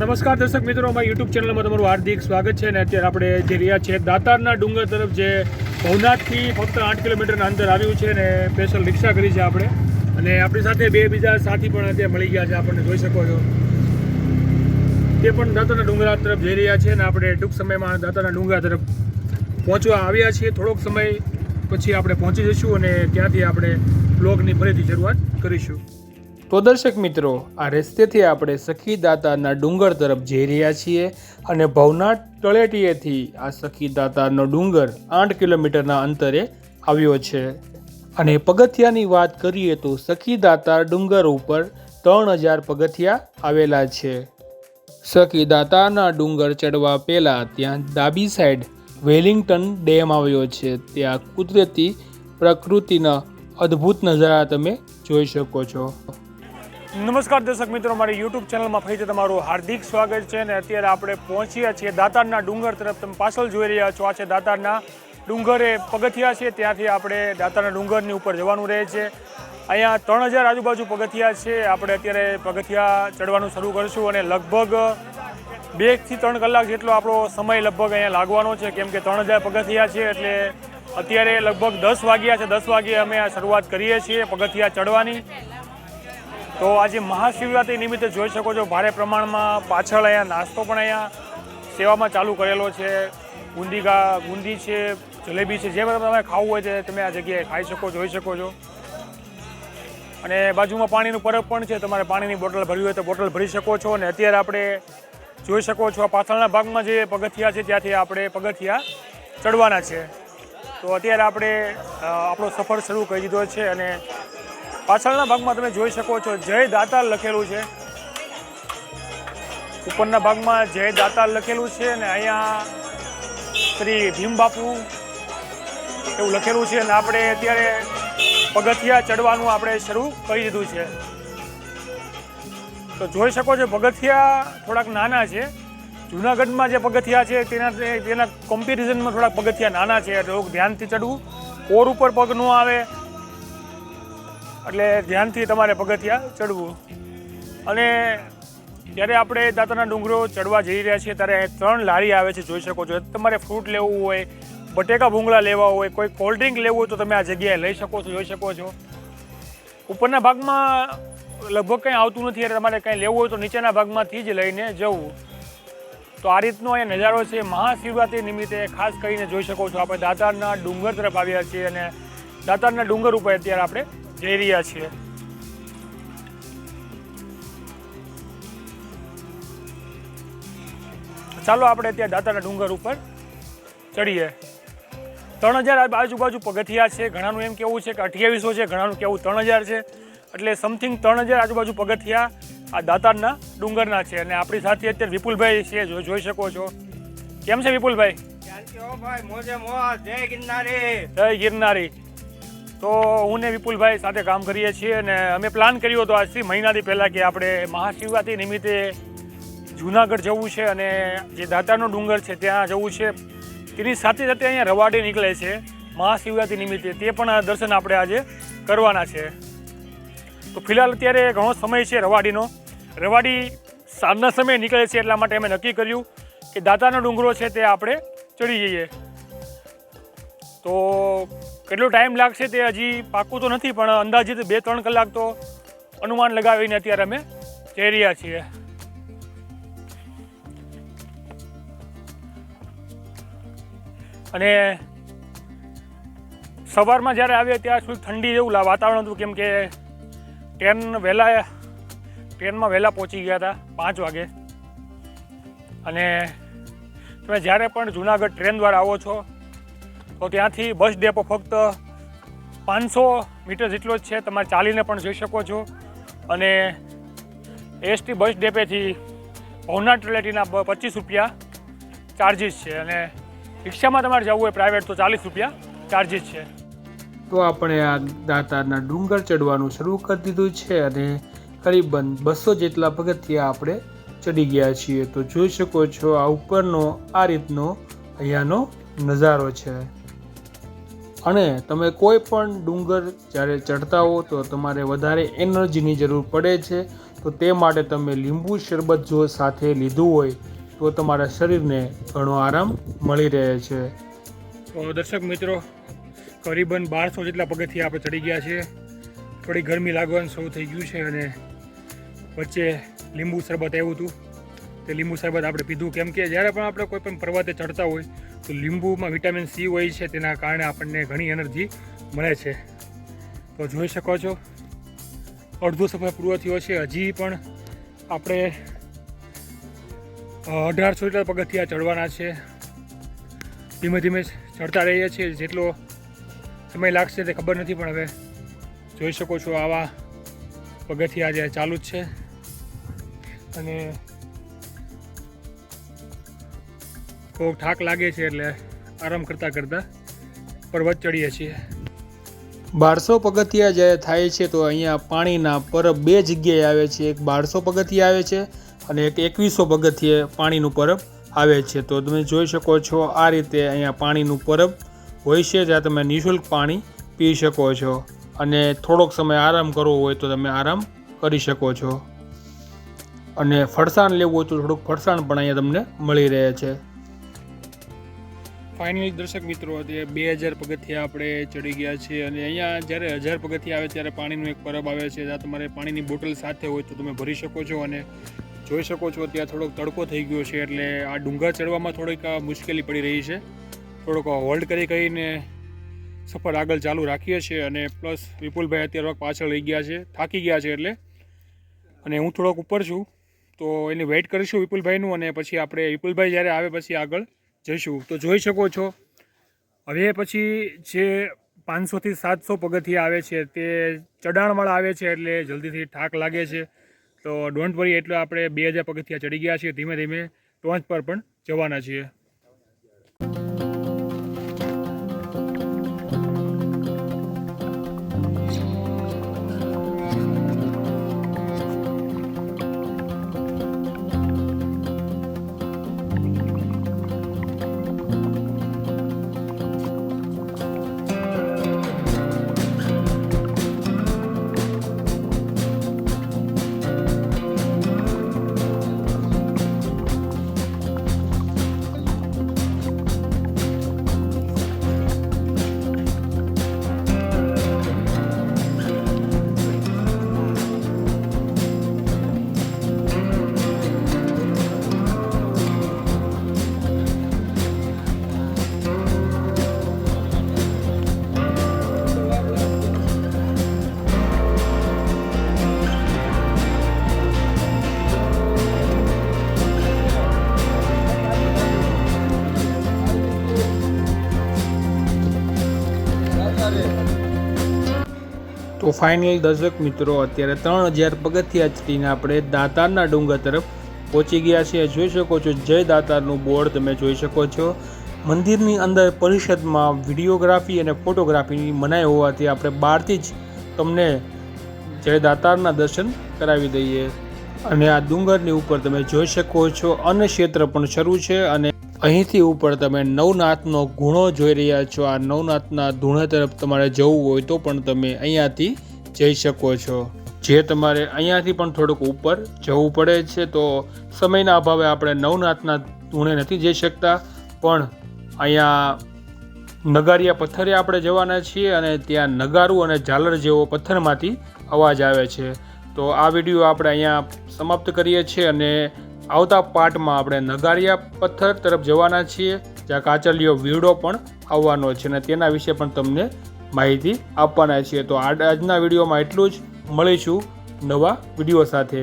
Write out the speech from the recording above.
નમસ્કાર દર્શક મિત્રો, અમારી યુટ્યુબ ચેનલમાં તમારું હાર્દિક સ્વાગત છે. અને અત્યારે આપણે જે રહ્યા છીએ દાતારના ડુંગર તરફ, જે ભવનાથથી ફક્ત 8 કિલોમીટરના અંતર આવ્યું છે. અને સ્પેશિયલ રિક્ષા કરી છે આપણે, અને આપણી સાથે બે બીજા સાથી પણ અત્યારે મળી ગયા છે. આપણને જોઈ શકો છો, તે પણ દાતારના ડુંગરા તરફ જઈ રહ્યા છે. અને આપણે ટૂંક સમયમાં દાતારના ડુંગરા તરફ પહોંચવા આવ્યા છીએ. થોડોક સમય પછી આપણે પહોંચી જઈશું અને ત્યાંથી આપણે બ્લોગની ફરીથી શરૂઆત કરીશું. તો દર્શક મિત્રો, આ રસ્તેથી આપણે સખી દાતારના ડુંગર તરફ જઈ રહ્યા છીએ. અને ભવનાથ તળેટીએથી આ સખી દાતારનો ડુંગર 8 કિલોમીટરના અંતરે આવ્યો છે. અને પગથિયાની વાત કરીએ તો સખી દાતાર ડુંગર ઉપર 3000 પગથિયા આવેલા છે. સખી દાતારના ડુંગર ચડવા પહેલાં ત્યાં ડાબી સાઈડ વેલિંગ્ટન ડેમ આવ્યો છે. ત્યાં કુદરતી પ્રકૃતિના અદ્ભુત નજારા તમે જોઈ શકો છો. નમસ્કાર દર્શક મિત્રો, મારી યુટ્યુબ ચેનલમાં ફરીથી તમારું હાર્દિક સ્વાગત છે. અને અત્યારે આપણે પહોંચ્યા છીએ દાતારના ડુંગર તરફ. તમે પાછળ જોઈ રહ્યા છો, આ છે દાતારના ડુંગરે પગથિયા છે. ત્યાંથી આપણે દાતારના ડુંગરની ઉપર જવાનું રહે છે. અહીંયા 3000 આજુબાજુ પગથિયા છે. આપણે અત્યારે પગથિયા ચડવાનું શરૂ કરીશું અને લગભગ 2 થી 3 કલાક જેટલો આપણો સમય લગભગ અહીંયા લાગવાનો છે. કેમ કે 3000 પગથિયા છે એટલે અત્યારે લગભગ 10 વાગ્યા છે. 10 વાગ્યે અમે આ શરૂઆત કરીએ છીએ પગથિયા ચડવાની. તો આજે મહાશિવરાત્રિ નિમિત્તે જોઈ શકો છો, ભારે પ્રમાણમાં પાછળ અહીંયા નાસ્તો પણ અહીંયા સેવામાં ચાલુ કરેલો છે. બુંદી છે, જલેબી છે, જે બધું તમે ખાવું હોય તે તમે આ જગ્યાએ ખાઈ શકો, જોઈ શકો છો. અને બાજુમાં પાણીનું પરબ પણ છે. તમારે પાણીની બોટલ ભરવી હોય તો બોટલ ભરી શકો છો. અને અત્યારે આપણે જોઈ શકો છો, આ પાછળના ભાગમાં જે પગથિયા છે ત્યાંથી આપણે પગથિયા ચડવાના છે. તો અત્યારે આપણે આપણો સફર શરૂ કરી દીધો છે. અને પાછળના ભાગમાં તમે જોઈ શકો છો, જય દાતાર લખેલું છે. ઉપરના ભાગમાં જય દાતાર લખેલું છે. અને અહીંયા શ્રી ભીમ બાપુ એવું લખેલું છે. અને આપણે અત્યારે પગથિયા ચડવાનું આપણે શરૂ કરી દીધું છે. તો જોઈ શકો છો, પગથિયા થોડાક નાના છે. જૂનાગઢમાં જે પગથિયા છે તેના કમ્પેરિઝનમાં થોડાક પગથિયા નાના છે. એટલે ધ્યાનથી ચડવું, ઓર ઉપર પગ ન આવે એટલે ધ્યાનથી તમારે પગથિયા ચડવું. અને જ્યારે આપણે દાતારના ડુંગરો ચડવા જઈ રહ્યા છીએ ત્યારે 3 લારી આવે છે, જોઈ શકો છો. તમારે ફ્રૂટ લેવું હોય, બટેકા ભૂંગળા લેવા હોય, કોઈ કોલ્ડ ડ્રિંક લેવું હોય તો તમે આ જગ્યાએ લઈ શકો છો, જોઈ શકો છો. ઉપરના ભાગમાં લગભગ કંઈ આવતું નથી, એટલે તમારે કંઈ લેવું હોય તો નીચેના ભાગમાંથી જ લઈને જવું. તો આ રીતનો અહીંયા નજારો છે. મહાશિવરાત્રિ નિમિત્તે ખાસ કરીને જોઈ શકો છો, આપણે દાતારના ડુંગર તરફ આવ્યા છીએ. અને દાતારના ડુંગર ઉપર અત્યારે આપણે જઈ રહ્યા છીએ. ચાલો આપણે અત્યારે દાતારના ડુંગર ઉપર ચડીએ. 3000 આજુબાજુ પગથિયા છે. ઘણાનું એમ કેવું છે કે 2800 છે, ઘણાનું કેવું 3000 છે. એટલે સમથિંગ 3000 આજુબાજુ પગથિયા આ દાતારના ડુંગરના છે. અને આપણી સાથે અત્યારે વિપુલભાઈ છે, જોઈ શકો છો. કેમ છે વિપુલભાઈ? જય ગિરનારી. જય ગિરનારી. તો હું ને વિપુલભાઈ સાથે કામ કરીએ છીએ. અને અમે પ્લાન કર્યો હતો આજથી મહિનાથી પહેલાં કે આપણે મહાશિવરાત્રિ નિમિત્તે જૂનાગઢ જવું છે અને જે દાતારનો ડુંગર છે ત્યાં જવું છે. તેની સાથે સાથે અહીંયા રવાડી નીકળે છે મહાશિવરાત્રિ નિમિત્તે, તે પણ દર્શન આપણે આજે કરવાના છે. તો ફિલહાલ અત્યારે ઘણો સમય છે રવાડીનો. રવાડી સાંજના સમયે નીકળે છે, એટલા માટે અમે નક્કી કર્યું કે દાતારનો ડુંગરો છે તે આપણે ચડી જઈએ. તો કેટલો ટાઈમ લાગશે તે હજી પાક્કું તો નથી, પણ અંદાજિત 2-3 કલાક તો અનુમાન લગાવીને અત્યારે અમે જઈ રહ્યા છીએ. અને સવારમાં જ્યારે આવ્યા ત્યાં સુધી ઠંડી જેવું વાતાવરણ હતું, કેમ કે ટ્રેનમાં વહેલા પહોંચી ગયા હતા 5 વાગે. અને તમે જ્યારે પણ જૂનાગઢ ટ્રેન દ્વારા આવો છો તો ત્યાંથી બસ ડેપો ફક્ત 500 મીટર જેટલો જ છે. તમારે ચાલીને પણ જઈ શકો છો. અને એસટી બસ ડેપેથી ભવનાથ તળેટીના 25 રૂપિયા ચાર્જિસ છે. અને રિક્ષામાં તમારે જવું હોય પ્રાઇવેટ તો 40 રૂપિયા ચાર્જિસ છે. તો આપણે આ દાતારના ડુંગર ચડવાનું શરૂ કરી દીધું છે. અને કરીબન 200 જેટલા પગથિયા આપણે ચડી ગયા છીએ. તો જોઈ શકો છો, આ ઉપરનો આ રીતનો અહીંયાનો નજારો છે. અને તમે કોઈ પણ ડુંગર જ્યારે ચડતા હો તો તમારે વધારે એનર્જીની જરૂર પડે છે. તો તે માટે તમે લીંબુ શરબત જો સાથે લીધું હોય તો તમારા શરીરને ઘણો આરામ મળી રહે છે. તો દર્શક મિત્રો, કરીબન 1200 જેટલા પગથિયા આપણે ચડી ગયા છીએ. થોડી ગરમી લાગવાનું શરૂ થઈ ગયું છે અને વચ્ચે લીંબુ શરબત આવ્યું હતું. તે લીંબુ શરબત આપણે પીધું, કેમ કે જ્યારે પણ આપણે કોઈ પણ પર્વતે ચડતા હોય તો લીંબુમાં વિટામિન સી હોય છે, તેના કારણે આપણને ઘણી એનર્જી મળે છે. તો જોઈ શકો છો અડધો સમય પૂરો થયો છે, હજી પણ આપણે 1800 જેટલા પગથિયા ચડવાના છે. ધીમે ધીમે ચડતા રહીએ છીએ, જેટલો સમય લાગશે તે ખબર નથી, પણ હવે જોઈ શકો છો આવા પગથિયા જે ચાલુ જ છે. અને થોડોક થાક લાગે છે એટલે આરામ કરતાં કરતાં પર્વત ચડીએ છીએ. 1200 પગથિયા જ્યારે થાય છે તો અહીંયા પાણીના પરબ બે જગ્યાએ આવે છે. એક 1200 પગથિયા આવે છે અને એક 2100 પગથિયે પાણીનું પરબ આવે છે. તો તમે જોઈ શકો છો આ રીતે અહીંયા પાણીનું પરબ હોય છે, જ્યાં તમે નિઃશુલ્ક પાણી પી શકો છો અને થોડોક સમય આરામ કરવો હોય તો તમે આરામ કરી શકો છો. અને ફરસાણ લેવું હોય તો થોડુંક ફરસાણ પણ અહીંયા તમને મળી રહે છે. ફાઇનલી દર્શક મિત્રો, તે 2000 પગથિયા આપણે ચડી ગયા છીએ અને અહીંયા જ્યારે 1000 પગથિયા આવે ત્યારે પાણીનું એક પરબ આવે છે, જ્યાં તમારે પાણીની બોટલ સાથે હોય તો તમે ભરી શકો છો. અને જોઈ શકો છો ત્યાં થોડોક તડકો થઈ ગયો છે એટલે આ ડુંગર ચડવામાં થોડીક મુશ્કેલી પડી રહી છે. થોડોક હોલ્ડ કરીને સફર આગળ ચાલુ રાખીએ છીએ. અને પ્લસ વિપુલભાઈ અત્યારે પાછળ રહી ગયા છે, થાકી ગયા છે એટલે, અને હું થોડોક ઉપર છું તો એની વેઇટ કરીશું વિપુલભાઈનું, અને પછી આપણે વિપુલભાઈ જ્યારે આવે પછી આગળ જઈશું. તો જોઈ શકો છો હવે પછી જે 500 થી 700 પગથિયા આવે છે તે ચડાણવાળા આવે છે એટલે જલ્દીથી થાક લાગે છે. તો ડોન્ટ વરી, એટલે આપણે 2000 પગથિયા ચડી ગયા છીએ. ધીમે ધીમે ટોચ પર પણ જવાના છીએ. તો ફાઇનલી દર્શક મિત્રો, અત્યારે 3000 પગથિયા ચડીને આપણે દાતારના ડુંગર તરફ પહોંચી ગયા છીએ. જોઈ શકો છો જય દાતારનું બોર્ડ તમે જોઈ શકો છો. મંદિરની અંદર પરિષદમાં વિડીયોગ્રાફી અને ફોટોગ્રાફીની મનાઈ હોવાથી આપણે બહારથી જ તમને જય દાતારના દર્શન કરાવી દઈએ. અને આ ડુંગરની ઉપર તમે જોઈ શકો છો અન્ન ક્ષેત્ર પણ શરૂ છે અને અહીંથી ઉપર તમે નવનાથનો ગુણો જોઈ રહ્યા છો. આ નવનાથના ધૂણે તરફ તમારે જવું હોય તો પણ તમે અહીંયાથી જઈ શકો છો. જે તમારે અહીંયાથી પણ થોડુંક ઉપર જવું પડે છે, તો સમયના અભાવે આપણે નવનાથના ધૂણે નથી જઈ શકતા, પણ અહીંયા નગારિયા પથ્થરે આપણે જવાના છીએ અને ત્યાં નગારું અને ઝાલર જેવો પથ્થરમાંથી અવાજ આવે છે. તો આ વિડીયો આપણે અહીંયા સમાપ્ત કરીએ છીએ અને આવતા પાર્ટમાં આપણે નગારિયા પથ્થર તરફ જવાના છીએ, જ્યાં કાચલિયો વીડો પણ આવવાનો છે અને તેના વિશે પણ તમને માહિતી આપવાના છીએ. તો આજના વિડીયોમાં એટલું જ. મળીશું નવા વિડીયો સાથે.